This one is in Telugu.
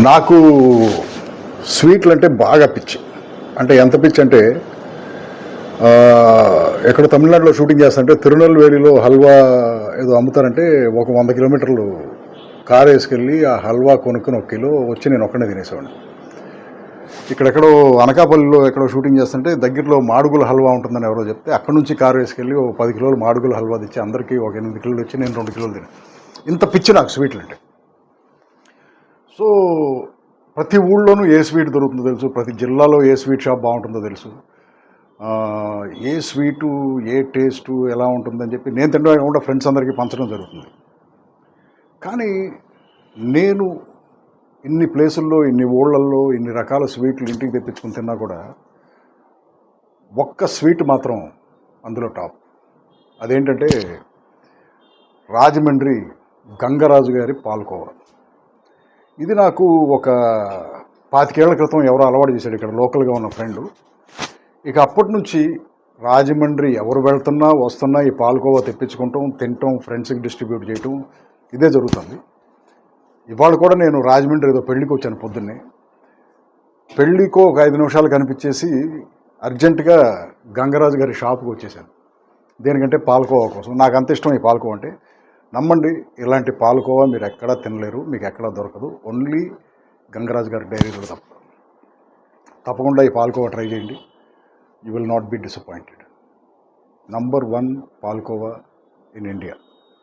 నాకు స్వీట్లు అంటే బాగా పిచ్చి. అంటే ఎంత పిచ్చి అంటే ఎక్కడ తమిళనాడులో షూటింగ్ చేస్తుంటే తిరునెల్వేలిలో హల్వా ఏదో అమ్ముతారంటే ఒక 100 కిలోమీటర్లు కారు వేసుకెళ్ళి ఆ హల్వా కొనుక్కుని 1 కిలో వచ్చి నేను ఒక్కడే తినేసేవాడిని. ఇక్కడెక్కడో అనకాపల్లిలో ఎక్కడో షూటింగ్ చేస్తుంటే దగ్గరలో మాడుగుల హల్వా ఉంటుందని ఎవరో చెప్తే అక్కడ నుంచి కారు వేసుకెళ్ళి ఓ 10 కిలోలు మాడుగుల హల్వా తెచ్చి అందరికీ ఒక 8 కిలోలు వచ్చి నేను 2 కిలోలు తిన్నాను. ఇంత పిచ్చి నాకు స్వీట్లు అంటే. సో ప్రతి ఊళ్ళోనూ ఏ స్వీట్ దొరుకుతుందో తెలుసు, ప్రతి జిల్లాలో ఏ స్వీట్ షాప్ బాగుంటుందో తెలుసు, ఏ స్వీటు ఏ టేస్టు ఎలా ఉంటుందని చెప్పి నేను తినడం కాకుండా ఫ్రెండ్స్ అందరికీ పంచడం జరుగుతుంది. కానీ నేను ఇన్ని ప్లేసుల్లో, ఇన్ని ఊళ్ళల్లో, ఇన్ని రకాల స్వీట్లు ఇంటికి తెప్పించుకుని తిన్నా కూడా ఒక్క స్వీట్ మాత్రం అందులో టాప్. అదేంటంటే రాజమండ్రి గంగరాజు గారి పాల్కోవా. ఇది నాకు ఒక 25 ఏళ్ల క్రితం ఎవరో అలవాటు చేశాడు ఇక్కడ లోకల్గా ఉన్న ఫ్రెండు. ఇక అప్పటి నుంచి రాజమండ్రి ఎవరు వెళ్తున్నా వస్తున్నా ఈ పాల్కోవా తెప్పించుకుంటాం, తినటం, ఫ్రెండ్స్కి డిస్ట్రిబ్యూట్ చేయటం ఇదే జరుగుతుంది. ఇవాళ కూడా నేను రాజమండ్రి ఏదో పెళ్ళికి వచ్చాను పొద్దున్నే. పెళ్ళికో ఒక 5 నిమిషాలు కనిపించేసి అర్జెంటుగా గంగరాజు గారి షాప్కి వచ్చేసాను. దేనికంటే పాల్కోవా కోసం. నాకు అంత ఇష్టం ఈ పాల్కోవా అంటే. నమ్మండి, ఇలాంటి పాల్కోవా మీరు ఎక్కడా తినలేరు, మీకు ఎక్కడా దొరకదు. ఓన్లీ గంగరాజు గారి డైరీలో తప్పకుండా ఈ పాల్కోవా ట్రై చేయండి. You will not be disappointed. Number 1 palkova in India.